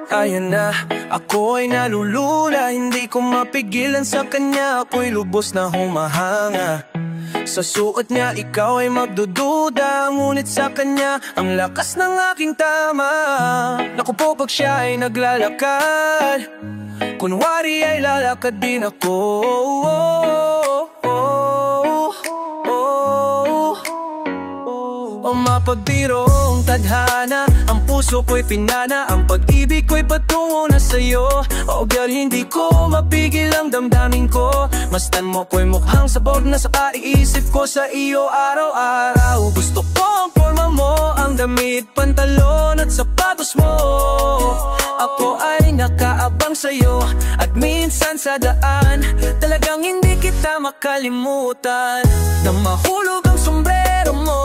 Ayan na, ako ay nalulula, hindi ko mapigilan sa kanya, ako'y lubos na humahanga. Sa suot niya, ikaw ay magdududa, ngunit sa kanya, ang lakas ng aking tama. Naku po, pag siya ay naglalakad, kunwari ay lalakad din ako. O mapagdirong tadhana, ang puso ko'y pinana, ang pag-ibig ko'y patungo na sa'yo. O girl, hindi ko mapigil ang damdamin ko, mastan mo ko'y mukhang sabog na sa kaiisip ko sa iyo araw-araw. Gusto ko ang forma mo, ang damit, pantalon at sapatos mo. Ako ay nakaabang sa'yo at minsan sa daan, talagang hindi kita makalimutan. Nang mahulog ang sombrero mo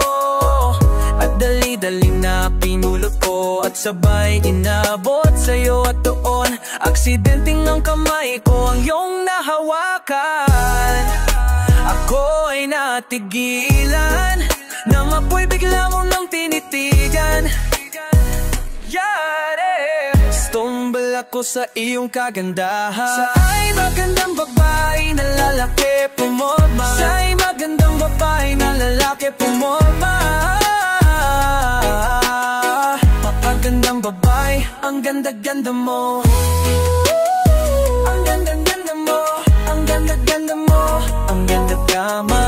at dali-dali na pinulot ko, at sabay inabot sa'yo, at doon aksidenteng ang kamay ko ang iyong nahawakan. Ako ay natigilan nang ako'y bigla mo nang tinitigan. Yare! Stumble ako sa iyong kagandahan. Sa ay magandang babae na lalaki pumorma, sa ay magandang babae na lalaki pumorma. Mapagandang babae, ang ganda-ganda mo. Ang ganda-ganda mo, ang ganda-ganda mo, ang ganda-gama.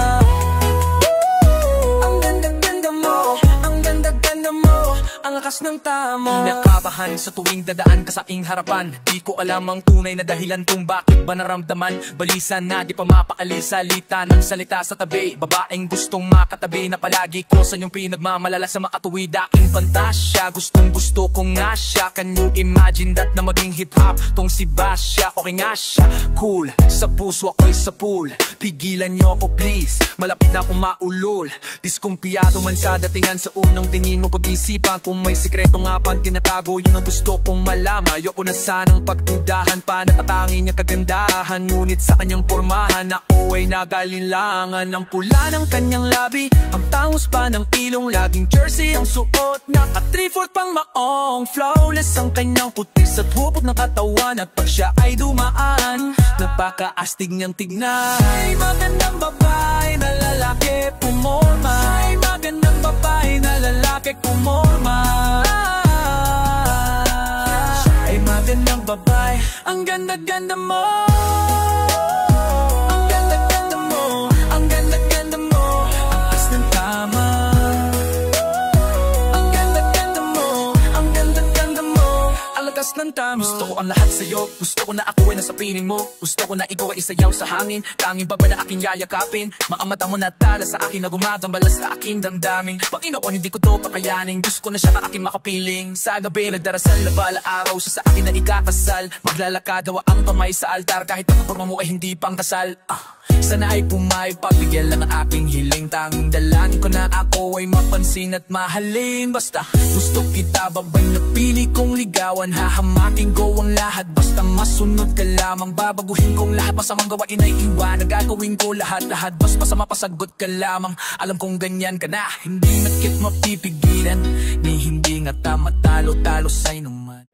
Ang ganda-ganda mo, ang ganda-ganda mo, ang lakas ng tamo. Nakabahan sa tuwing dadaan ka sa aking harapan, di ko alam ang tunay na dahilan kung bakit ba naramdaman. Balisan na di pa mapakali, salita ng salita sa tabi, babaeng gustong makatabi na palagi ko sa iyong pinagmamalala sa makatuwid aking fantasya. Gustong gusto ko nga siya, can you imagine that na maging hip-hop tong si Basya? Okay nga siya, cool, sa puso ako'y sa pool. Pigilan niyo ako please, malapit na akong maulol. Diskumpiyado man sa datingan, sa unang tingin mo pag-isipan kung may sikreto nga pang tinatago, yun ang gusto kong malaman. Ayoko na sanang pagdudahan pa, natatangin niya kagandahan, ngunit sa kanyang pormahan ako ay nagalinlangan. Ang pula ng kanyang labi, ang tangos pa ng ilong, laging jersey ang suot, naka 3/4 pang maong. Flawless ang kanyang putis at hupot ng katawan, at pag siya ay dumaan, napakaastig niyang tignan. Ay magandang babae na lalaki pumorma, ay magandang babae na lalaki pumorma. Ay magandang babae, ang ganda-ganda mo. Ang ganda-ganda mo, ang ganda-ganda mo, ang lakas ng tama. Ang ganda-ganda mo, ang ganda-ganda mo, ang lakas ng tama. Gusto ko ang lahat sa'yo, gusto ko na ako ay nasa piling mo, gusto ko na ikaw ay isayaw sa hangin, tanging baba na aking yayakapin. Mga mata mo na tala sa akin na gumagambala sa aking damdamin. Panginoon, hindi ko to pakayanin, gusto ko na siya na aking makapiling. Sa gabi nagdarasal na bala araw siya sa akin na ikakasal, maglalakad daw ang kamay sa altar, kahit ang forma mo ay hindi pang kasal. Sana ay pumayag, pagbigyan lang ang aking hiling, tanging dalan ko na ako ay mapansin at mahalin. Basta gusto kita, babay na pili kong ligawan, hahamakin ko ang lahat, basta masunod ka lamang. Babaguhin kong lahat, masamang gawain ay iwan, gagawin ko lahat-lahat, basta mapasagot ka lamang. Alam kong ganyan ka na, hindi na kit mapipigilan, ni hindi nga tama talo-talo sa'y naman.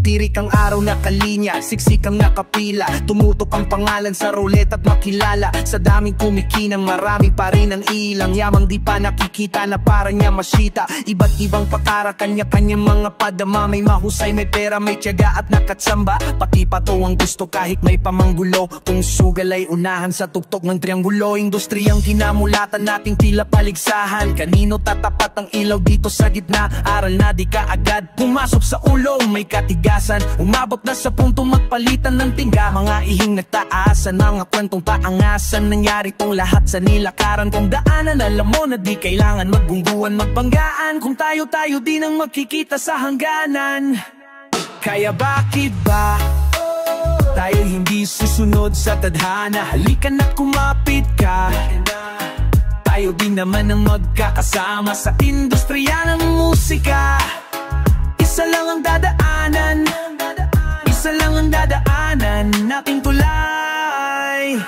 Tirik ang araw na kalinya, siksik ang nakapila, tumutok ang pangalan sa roulette at makilala. Sa daming kumikinang, marami pa rin ang ilang yamang di pa nakikita na para niya masyita. Iba't ibang pakara, kanya-kanyang mga padama, may mahusay, may pera, may tiyaga at nakatsamba. Pati pato ang gusto kahit may pamanggulo, kung sugal ay unahan sa tuktok ng trianggulo. Industriyang kinamulatan nating tila paligsahan, kanino tatapat ang ilaw dito sa gitna? Aral na di ka agad pumasok sa ulo, may katigasan, umabot na sa punto magpalitan ng tingga. Mga ihing nagtaasan, mga kwentong paangasan, nangyari tong lahat sa nilakaran kong daanan. Alam mo na di kailangan magbungguan, magbanggaan, kung tayo-tayo din ang magkikita sa hangganan. Kaya bakit ba tayo hindi susunod sa tadhana? Halika na't kumapit ka, tayo din naman ang magkakasama sa industriya ng musika. daan nating tulay.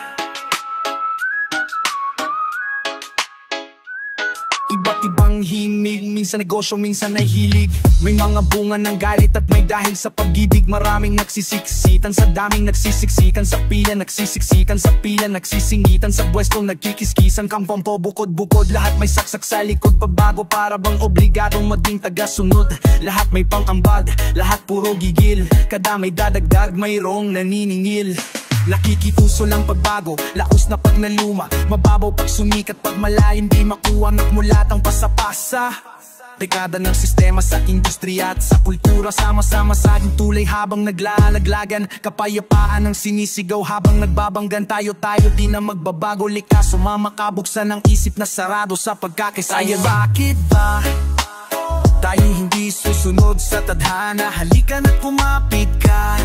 Iba't ibang himig, minsan negosyo, minsan ay hilig. May mga bunga ng galit at may dahil sa pag-ibig. Maraming nagsisiksitan sa daming nagsisiksikan sa pila. Nagsisiksikan sa pila, nagsisingitan sa pwestong nagkikiskisan. Kampampo, bukod-bukod, lahat may saksak sa likod. Pagbago para bang obligadong maging taga-sunod. Lahat may pang-ambag, lahat puro gigil. Kada may dadagdag, mayroong naniningil. Nakikituso lang pagbago, laos na pag naluma. Mababaw pag sumikat, pag malalim di makuha. Nagmulatang pasapasa. Dekada ng sistema sa industriya at sa kultura. Sama-sama sa ating tulay habang naglalaglagan. Kapayapaan ang sinisigaw habang nagbabanggan. Tayo di na magbabago. Likas sumamakabuksan ang isip na sarado sa pagkakisaya. Bakit ba tayo hindi susunod sa tadhana? Halika na't kumapit ka.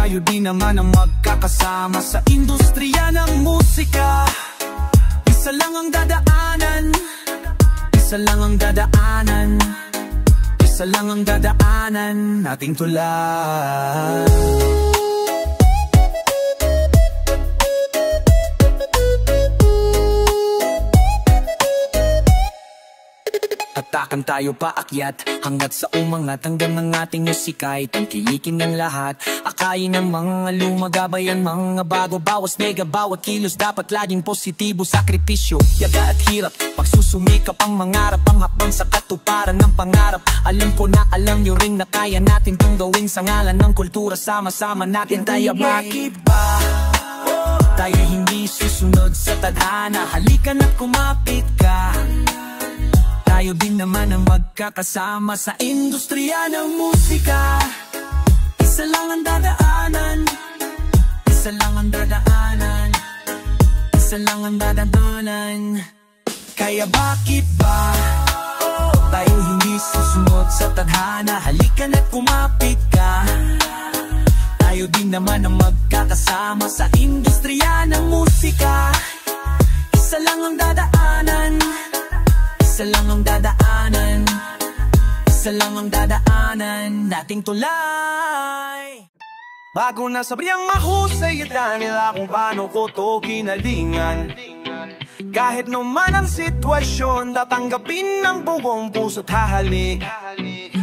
Tayo di naman ang magkakasama sa industriya ng musika. Isa lang ang dadaanan, isa lang ang dadaanan, isa lang ang dadaanan nating tulay. Atakan tayo paakyat hanggat sa umangat hanggang ang ating musika'y tangkilikin ng lahat. Akayin ng mga lumagabayan, mga bago. Bawas mega, bawat kilos dapat laging positibo. Sakripisyo, yaga at hirap, pagsusumikap ang mangarap. Ang hakbang sa katuparan ng pangarap. Alam ko na alam nyo rin na kaya natin itong gawin sa ngalan ng kultura. Sama-sama natin tayo. Bakit ba tayo hindi susunod sa tadhana? Halika na't kumapit ka. Tayo din naman ang magkakasama sa industriya ng musika. Isa lang ang dadaanan, isa lang ang dadaanan, isa lang ang dadaanan. Kaya bakit ba tayo hindi susunod sa tadhana? Halika na't kumapit ka. Tayo din naman ang magkakasama sa industriya ng musika. Isa lang ang dadaanan, isa lang ang dadaanan, isa lang ang dadaanan nating tulay. Bago na sabiang mahusay at nila kung paano ko to kinalingan. Kahit naman ang sitwasyon, tatanggapin ng buong puso't hahalik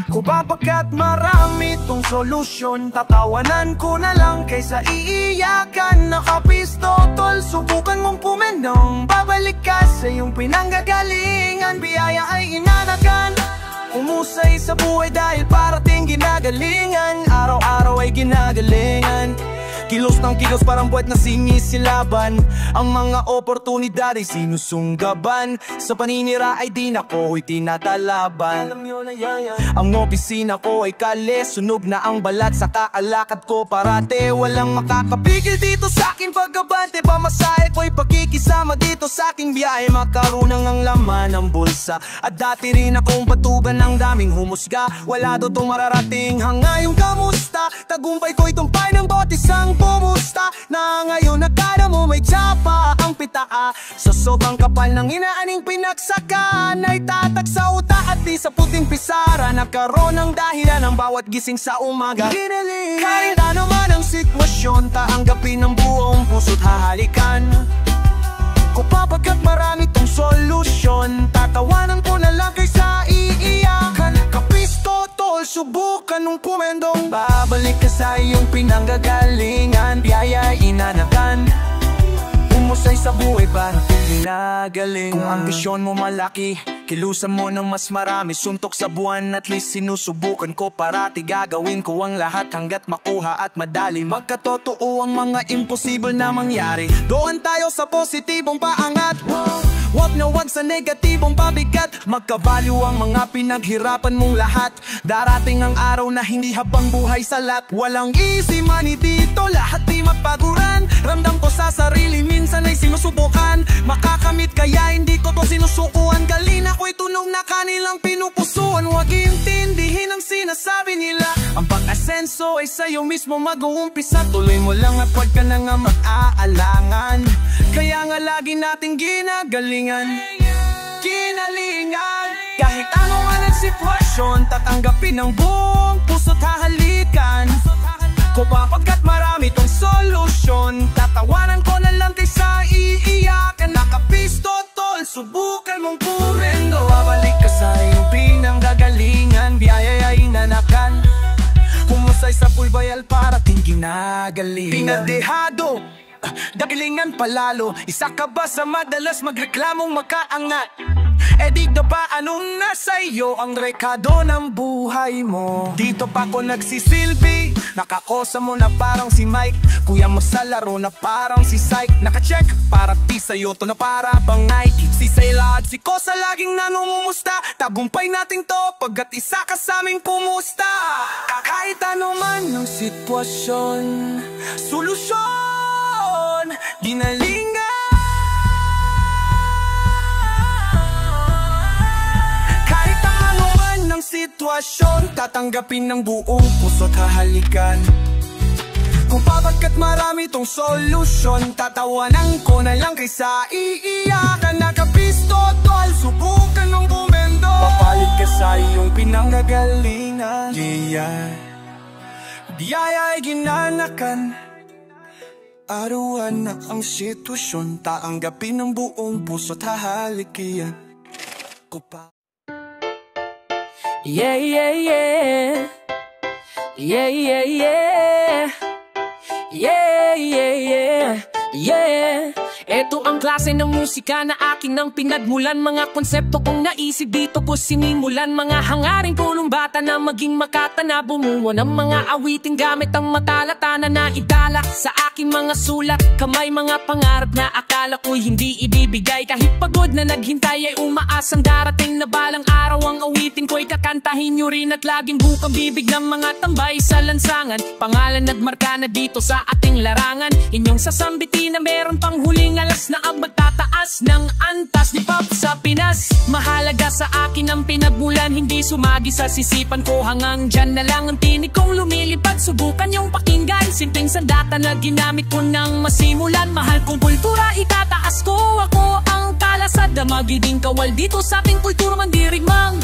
ko ba pagkat marami tong solusyon. Tatawanan ko na lang kaysa iiyakan. Nakapisto tol, subukan mong pumenong. Babalik ka sa iyong pinanggagalingan. Biyaya ay inanagan, umusay sa buhay dahil parating ginagalingan. Araw-araw ay ginagalingan. Kilos ng kilos parang buwet na sinisilaban. Ang mga oportunidad ay sinusunggaban. Sa paninira ay di na ko'y tinatalaban. Ang opisina ko ay kale, sunog na ang balat sa kaalakad ko parate. Walang makakapigil dito sa akin pagkabante. Pamasahe ko'y pagkikisama dito sa aking biyahe. Makarunang ang laman ng bulsa. At dati rin akong patugan ng daming humusga. Wala daw itong mararating hangayong kamusta. Tagumpay ko'y tumpay ng botisang pumusta. Na ngayon nakada mo may tsapa ang pitaa. Sa sobrang kapal ng inaaning pinagsakan ay tatak sa uta at di sa puting pisara. Nagkaroon ng dahilan ang bawat gising sa umaga. Kahit ano man ang sitwasyon, taanggapin ng buong puso't hahalikan ko papagkat marami tong solusyon. Tatawanan ko na lang kaysa iiyakan. Kapisto tol, subukan nung pumendong. Babalik ka sa iyong pinanggagalingan. Biyaya inanakan, umusay sa buhay para pinagaling. Kung ambisyon mo malaki, kilusan mo ng mas marami. Suntok sa buwan, at least sinusubukan ko. Parati gagawin ko ang lahat hanggat makuha at madali. Magkatotoo ang mga imposible na mangyari. Doon tayo sa positibong paangat, wag na wag sa negatibong pabigat. Magkavalyo ang mga pinaghirapan mong lahat. Darating ang araw na hindi habang buhay salat. Walang easy money dito, lahat di mapaguran. Ramdam ko sa sarili, minsan ay sinusubukan. Makakamit kaya hindi ko to sinusukuan. Galina ko'y tunog na kanilang pinupusuan. Huwag intindihin ang sinasabi nila. Ang pag-asenso ay sa'yo mismo mag-uumpisa. Tuloy mo lang at huwag ka na nga mag-aalangan. Kaya nga lagi nating ginagalingan. Ginalingan. Kahit ano man ang sitwasyon, tatanggapin ng buong puso't hahalikan ko papagkat marami solusyon. Tatawanan ko na lang kaysa iiyakan. Nakapisto tol, subukan mong pumendo. Babalik ka sa iyong pinanggagalingan, biyaya ay nanakan. Humusay sa pulbayal para tingin ginagaling. Pinadehado, dagalingan palalo. Isa ka ba sa madalas magreklamong makaangat? Eh di na ba anong nasa iyo ang rekado ng buhay mo? Dito pa ko nagsisilbi, nakakosa mo na parang si Mike. Kuya mo sa laro na parang si Syke. Nakacheck para ti sa'yo to na para bang Nike. Si Sayla at si Kosa laging nanungumusta. Tagumpay natin to pagkat isa ka sa aming pumusta. Kahit ano man ang sitwasyon, solusyon, ginalingan. Sitwasyon, tatanggapin ng buong puso't hahalikan. Kung papagkat marami tong solusyon, tatawanan ko na lang kaysa iiyakan. Nakapisto tol, subukan mong bumendo. Papalit ka sa iyong pinanggagalingan. Biyaya ay ginanakan. Arawan na ang sitwasyon, taanggapin ng buong puso't hahalikan ko pa. Yeah, yeah, yeah. Yeah, yeah, yeah. Yeah, yeah, yeah. Yeah. Ito ang klase ng musika na akin nang pinagmulan. Mga konsepto kong naisip dito ko sinimulan. Mga hangaring punong bata na maging makatana. Bumuo ng mga awiting gamit ang matalatana na idala sa aking mga sulat. Kamay mga pangarap na akala ko'y hindi ibibigay. Kahit pagod na naghintay ay umaasang darating na balang araw. Ang awiting ko'y kakantahin nyo rin at laging bukang bibig ng mga tambay sa lansangan. Pangalan nagmarka na dito sa ating larangan. Inyong sasambitin na meron pang huling alas na ang magtataas ng antas ni Pop sa Pinas. Mahalaga sa akin ang pinagmulan, hindi sumagi sa sisipan ko. Hanggang dyan na lang ang tinig kong lumilipad. Subukan yung pakinggan, simpleng sandata na ginamit ko nang masimulan. Mahal kong kultura, itataas ko. Ako ang kalasad na magiging kawal dito sa ating kultura mandirigmang.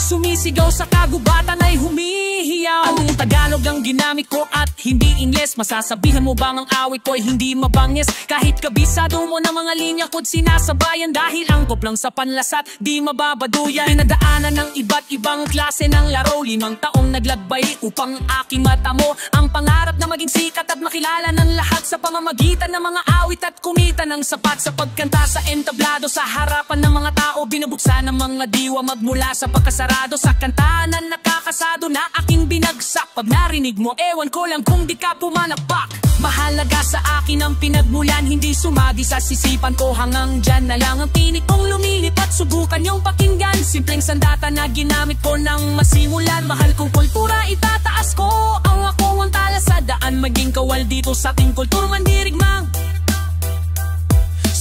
Sumisigaw sa kagubatan ay humihiyaw. Ang Tagalog ang ginamit ko at hindi Ingles. Masasabihan mo bang ang awit ko'y hindi mabangis? Kahit kabisado mo na mga linya ko't sinasabayan. Dahil angkop lang sa panlasat, di mababaduyan. Pinadaanan ng iba't ibang klase ng laro. 5 taong naglagbay upang aking matamo ang pangarap na maging sikat at makilala ng lahat sa pamamagitan ng mga awit at kumita ng sapat sa pagkanta sa entablado. Sa harapan ng mga tao, binubuksan ng mga diwa magmula sa pagkasarado. Sa kantahan nakakasado na aking binagsak. Pag narinig mo, ewan ko lang kung di ka pumalakpak. Mahalaga sa akin ang pinagmulan, hindi sumagi sa sisipan ko. Hanggang dyan na lang ang tinig kong lumilipat. Subukan yung pakinggan, simpleng sandata na ginamit ko nang masimulan. Mahal kong kultura, itataas ko. Ang ako ang tala sa daan, maging kawal dito sa ating kultura mandirigmang.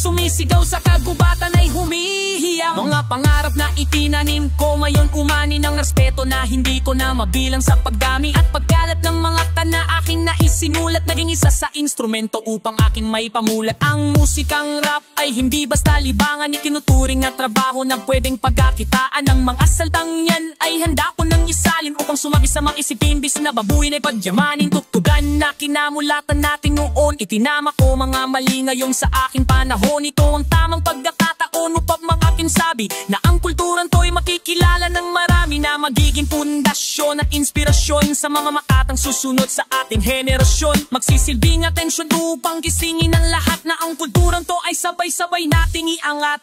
Sumisigaw sa kagubatan ay humihiyaw. Mga pangarap na itinanim ko, ngayon umani ng respeto na hindi ko na mabilang sa pagdami at pagkalat ng mga tana aking naisinulat. Naging isa sa instrumento upang aking may pamulat. Ang musikang rap ay hindi basta libangan, itinuturing na trabaho na pwedeng pagkakitaan. Ang mga saltang yan ay handa ko nang isalin upang sumagi sa mga isipin. Bis na babuin ay padyamanin, tuktugan na kinamulatan natin noon. Itinama ko mga mali ngayon sa aking panahon. Ito ang tamang pagkakataon upang mga kinsabi na ang kulturang to'y makikilala ng marami, na magiging pundasyon at inspirasyon sa mga makatang susunod sa ating henerasyon. Magsisilbing atensyon upang gisingin ng lahat na ang kulturang to ay sabay-sabay nating iangat.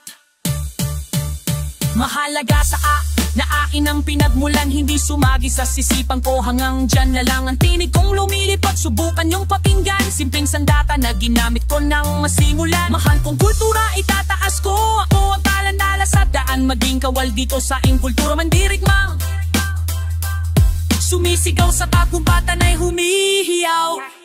Mahalaga sa na akin ang pinagmulan, hindi sumagi sa sisipan ko. Hanggang dyan na lang ang tinig kong lumilipad. Subukan yung pakinggan, simpleng sandata na ginamit ko nang masimulan. Mahal kong kultura, itataas ko. Ako ang talandala sa daan, maging kawal dito sa aking kultura mandirigmang. Sumisigaw sa kagubatan ay humihiyaw.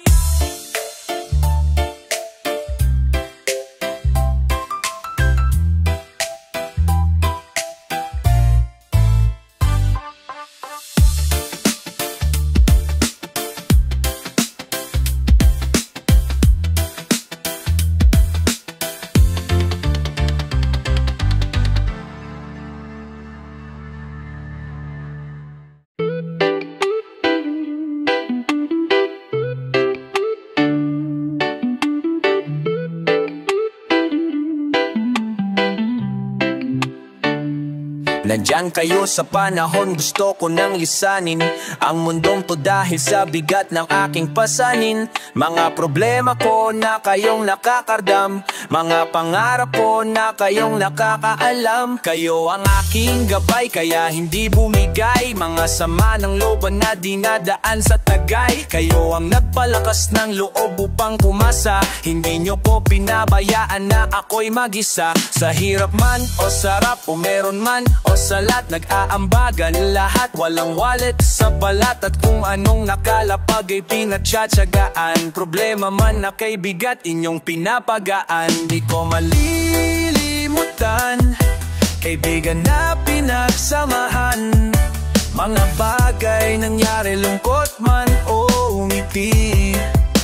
Nandyan kayo sa panahon, gusto ko nang lisanin ang mundong to dahil sa bigat ng aking pasanin. Mga problema ko na kayong nakakardam, mga pangarap ko na kayong nakakaalam. Kayo ang aking gabay kaya hindi bumigay, mga sama ng looban na dinadaan sa tagay. Kayo ang nagpalakas ng loob upang pumasa, hindi nyo po pinabayaan na ako'y mag-isa. Sa hirap man o sarap o meron man o salat, nag-aambagan lahat, walang wallet sa balat. At kung anong nakalapag ay pinagtsatsagaan, problema man na kay bigat inyong pinapagaan. Di ko malilimutan kaibigan na pinagsamahan, mga bagay nangyari, lungkot man o ngiti,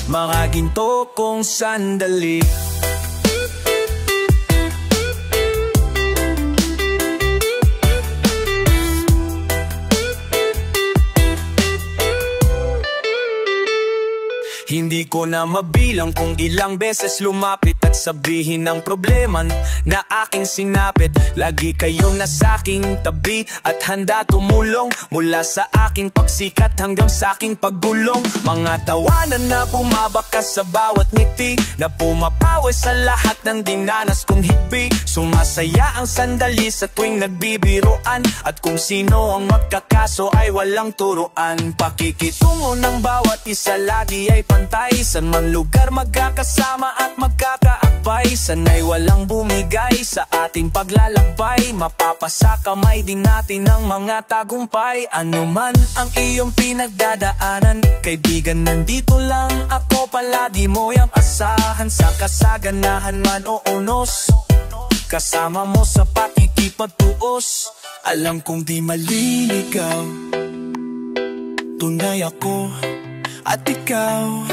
mga ginto kong sandali. Hindi ko na mabilang kung ilang beses lumapit at sabihin ang problema na aking sinapit. Lagi kayong nasa aking tabi at handa tumulong, mula sa aking pagsikat hanggang sa aking paggulong. Mga tawanan na bumabakas sa bawat ngiti, na pumapawi sa lahat ng dinanas kong higpi. Sumasaya ang sandali sa tuwing nagbibiruan, at kung sino ang magkakaso ay walang turuan. Pakikitungo ng bawat isa lagi ay pantay, san man lugar magkakasama at magkakaakbay. Sanay walang bumigay sa ating paglalakbay, mapapasa kamay din natin ang mga tagumpay. Ano man ang iyong pinagdadaanan, kaibigan nandito lang ako, palagi mo yang asahan. Sa kasaganahan man o unos, kasama mo sa pakikipagtuos. Alam kong di maliligaw, tunay ako at ikaw.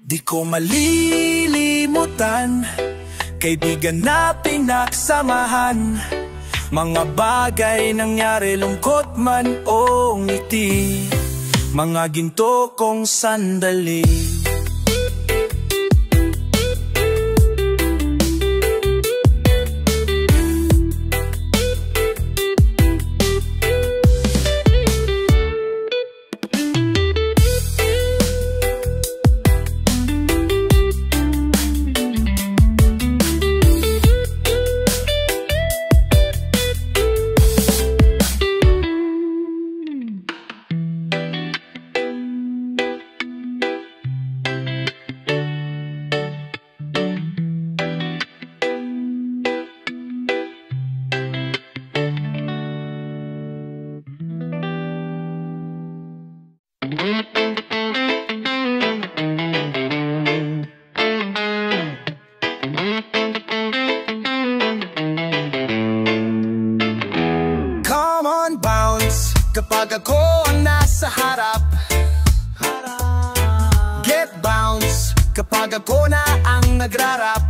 Di ko malilimutan kaibigan na pinagsamahan, mga bagay nangyari, lungkot man o ngiti, mga ginto kong sandali. Come on, bounce kapag ako ang nasa harap. Get bounce kapag ako na ang nagrarap.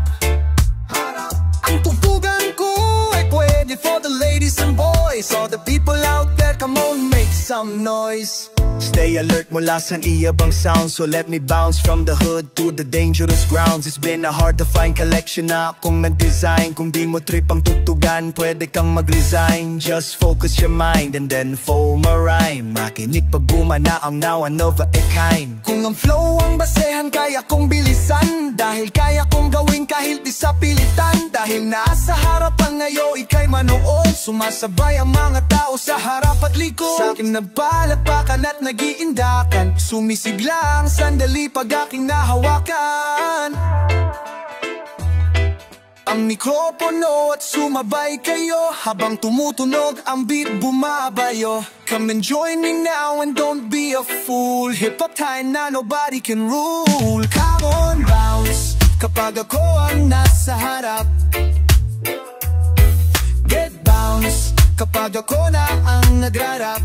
Ang tugtugan ko ay pwede for the ladies and boys. All the people out there, come on, make some noise. Stay alert mula sa iyabang sounds, so let me bounce from the hood to the dangerous grounds. It's been a hard to find collection na akong nag-design. Kung di mo trip ang tugtugan, pwede kang mag-resign. Just focus your mind and then form a rhyme. Makinig pag gumana ang now one of a kind. Kung ang flow ang basehan, kaya kong bilisan, dahil kaya kong gawin kahit di sa pilitan. Dahil nasa harapan ngayon, ika'y manood, sumasabay ang mga tao sa harap at likod. Sa akin nagpalapakan at nag-iindakan, sumisigla ang sandali pag aking nahawakan ang mikropono at sumabay kayo habang tumutunog ang beat bumabayo. Come and join me now and don't be a fool. Hip-hop tayo na nobody can rule. Come on, bounce kapag ako ang nasa harap. Get bounce kapag ako na ang nagrarap.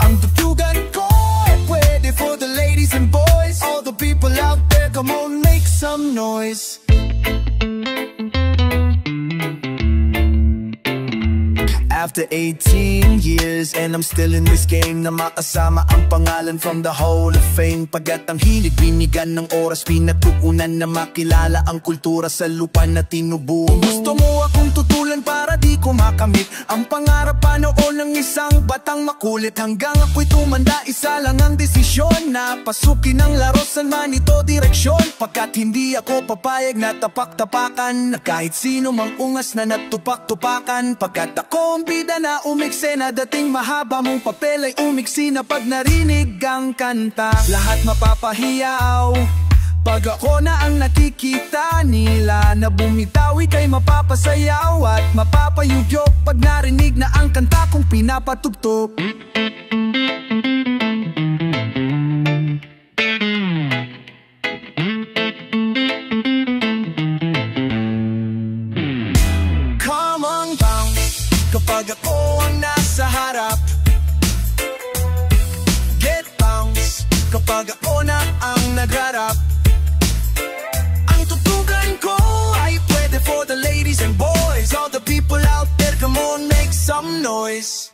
Ang tugtugan ko ay pwede for the ladies and boys. All the people out there, come on, make some noise. After 18 years and I'm still in this game, na makasama ang pangalan from the Hall of Fame. Pagkat ang hilig binigan ng oras, pinagtuunan na makilala ang kultura sa lupa na tinubuo. Gusto mo akong tutulan para di ko makamit ang pangarap pa noon ng isang batang makulit. Hanggang ako'y tumanda, isa lang ang desisyon, na pasukin ang laro saan man ito direksyon. Pagkat hindi ako papayag na tapak-tapakan na kahit sino mang ungas na natupak-tupakan. Pagkat ako ang bida na umikse, na dating mahaba mong papel ay umiksi na pag narinig ang kanta. Lahat mapapahiyaw pag ako na ang nakikita nila, na bumitaw ika'y mapapasayaw at mapapayugyok pag narinig na ang kanta kong pinapatugtog. Come on, bounce kapag ako ang nasa harap. Get bounce kapag ako na ang nagharap. Ang tutugan ko ay pwede for the ladies and boys. All the people out there, come on, make some noise.